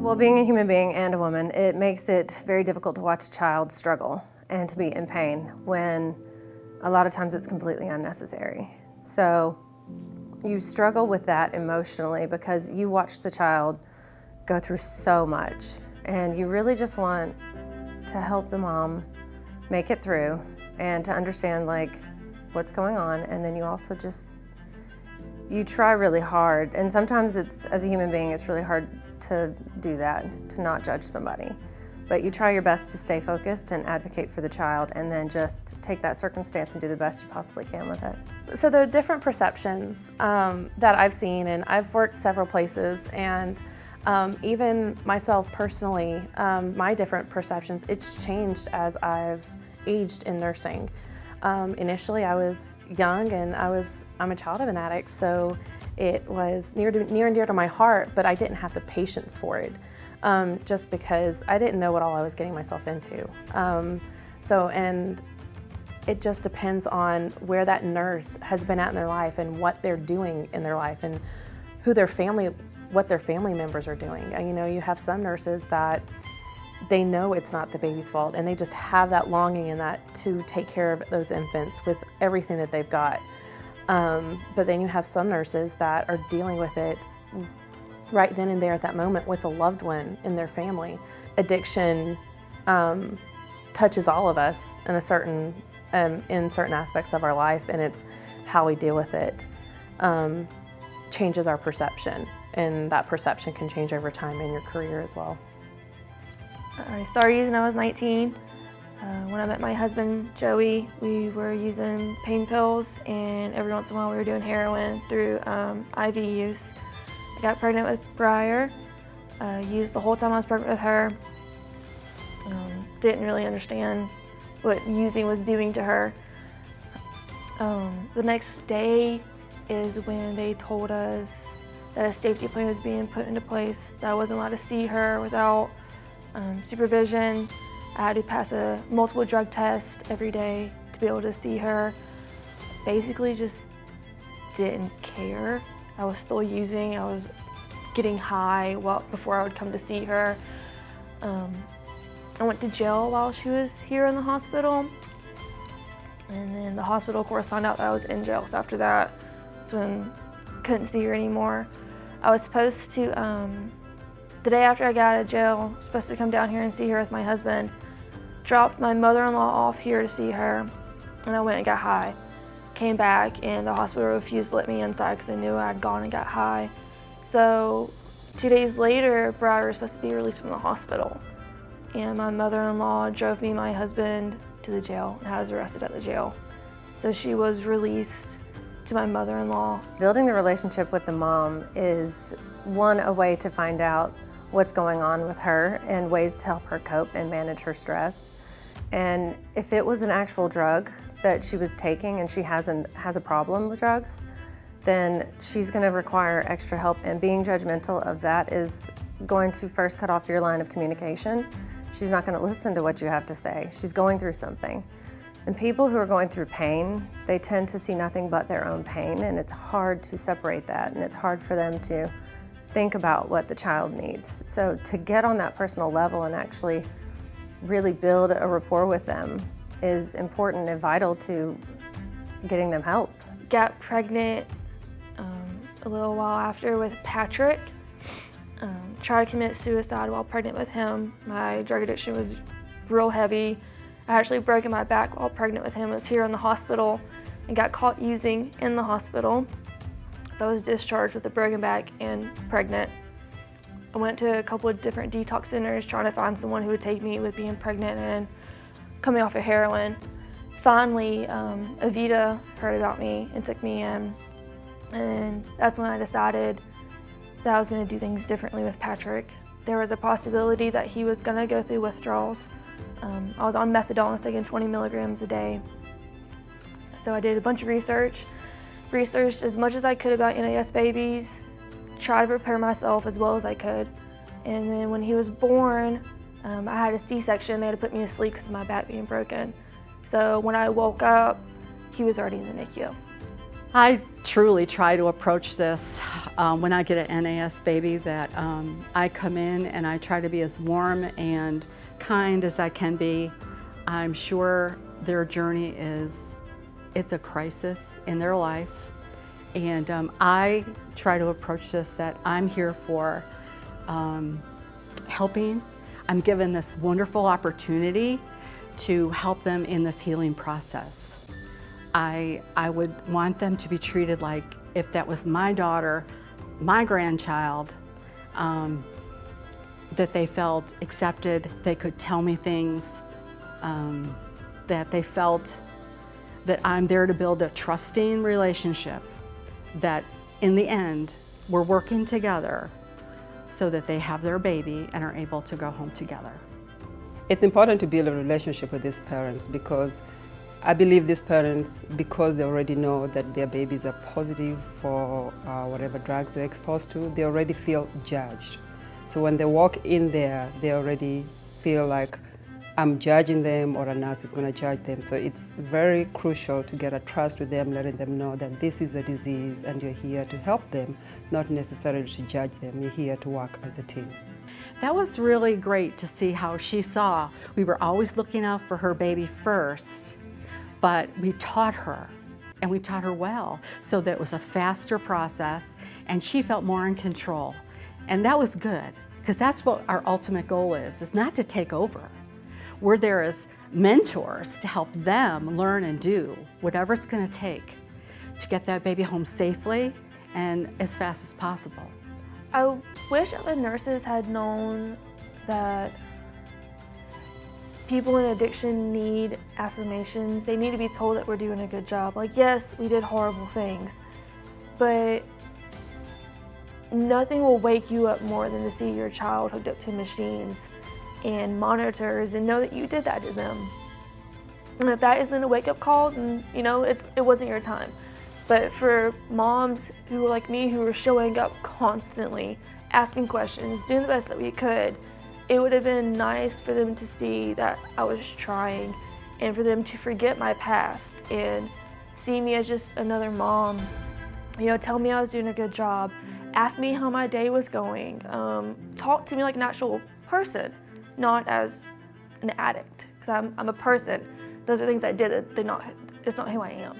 Well, being a human being and a woman, it makes it very difficult to watch a child struggle and to be in pain when a lot of times it's completely unnecessary. So you struggle with that emotionally because you watch the child go through so much, and you really just want to help the mom make it through and to understand like what's going on, and then you also you try really hard, and sometimes it's, as a human being, it's really hard to do that, to not judge somebody. But you try your best to stay focused and advocate for the child, and then just take that circumstance and do the best you possibly can with it. So there are different perceptions that I've seen, and I've worked several places, and even myself personally, my different perceptions, it's changed as I've aged in nursing. Initially I was young and I'm a child of an addict, so it was near and dear to my heart, but I didn't have the patience for it, just because I didn't know what all I was getting myself into. And it just depends on where that nurse has been at in their life and what they're doing in their life and what their family members are doing. You know, you have some nurses that they know it's not the baby's fault, and they just have that longing and that to take care of those infants with everything that they've got. But then you have some nurses that are dealing with it right then and there at that moment with a loved one in their family. Addiction touches all of us in certain aspects of our life, and it's how we deal with it changes our perception, and that perception can change over time in your career as well. I started using when I was 19. When I met my husband, Joey, we were using pain pills, and every once in a while we were doing heroin through IV use. I got pregnant with Briar, used the whole time I was pregnant with her. Didn't really understand what using was doing to her. The next day is when they told us that a safety plan was being put into place, that I wasn't allowed to see her without supervision. I had to pass a multiple drug test every day to be able to see her. Basically just didn't care. I was still using, I was getting high before I would come to see her. I went to jail while she was here in the hospital. And then the hospital, of course, found out that I was in jail. So after that, that's when I couldn't see her anymore. I was supposed to, the day after I got out of jail, supposed to come down here and see her with my husband. Dropped my mother-in-law off here to see her, and I went and got high. Came back, and the hospital refused to let me inside because they knew I had gone and got high. So 2 days later, Briar was supposed to be released from the hospital. And my mother-in-law drove me and my husband to the jail, and I was arrested at the jail. So she was released to my mother-in-law. Building the relationship with the mom is a way to find out what's going on with her and ways to help her cope and manage her stress. And if it was an actual drug that she was taking and she has a problem with drugs, then she's going to require extra help, and being judgmental of that is going to first cut off your line of communication. She's not going to listen to what you have to say. She's going through something. And people who are going through pain, they tend to see nothing but their own pain, and it's hard to separate that, and it's hard for them to think about what the child needs. So to get on that personal level and actually really build a rapport with them is important and vital to getting them help. Got pregnant a little while after with Patrick. Tried to commit suicide while pregnant with him. My drug addiction was real heavy. I actually broke my back while pregnant with him. I was here in the hospital and got caught using in the hospital. So I was discharged with a broken back and pregnant. I went to a couple of different detox centers trying to find someone who would take me with being pregnant and coming off of heroin. Finally, Avita heard about me and took me in. And that's when I decided that I was going to do things differently with Patrick. There was a possibility that he was going to go through withdrawals. I was on methadone, taking 20 milligrams a day. So I did a bunch of researched as much as I could about NAS babies, tried to prepare myself as well as I could. And then when he was born, I had a C-section. They had to put me to sleep because of my back being broken. So when I woke up, he was already in the NICU. I truly try to approach this when I get an NAS baby that I come in and I try to be as warm and kind as I can be. I'm sure their journey it's a crisis in their life. And I try to approach this that I'm here for helping. I'm given this wonderful opportunity to help them in this healing process. I would want them to be treated like if that was my daughter, my grandchild, that they felt accepted, they could tell me things, that they felt that I'm there to build a trusting relationship, that in the end, we're working together so that they have their baby and are able to go home together. It's important to build a relationship with these parents because I believe these parents, because they already know that their babies are positive for whatever drugs they're exposed to, they already feel judged. So when they walk in there, they already feel like I'm judging them or a nurse is going to judge them. So it's very crucial to get a trust with them, letting them know that this is a disease and you're here to help them, not necessarily to judge them. You're here to work as a team. That was really great to see how she saw. We were always looking out for her baby first, but we taught her, and we taught her well, so that it was a faster process, and she felt more in control. And that was good, because that's what our ultimate goal is not to take over. We're there as mentors to help them learn and do whatever it's going to take to get that baby home safely and as fast as possible. I wish other nurses had known that people in addiction need affirmations. They need to be told that we're doing a good job. Like, yes, we did horrible things, but nothing will wake you up more than to see your child hooked up to machines and monitors and know that you did that to them. And if that isn't a wake-up call, then it wasn't your time. But for moms who were like me, who were showing up constantly, asking questions, doing the best that we could, it would have been nice for them to see that I was trying and for them to forget my past and see me as just another mom. Tell me I was doing a good job, ask me how my day was going, talk to me like an actual person, not as an addict, because I'm a person. Those are things I did, it's not who I am.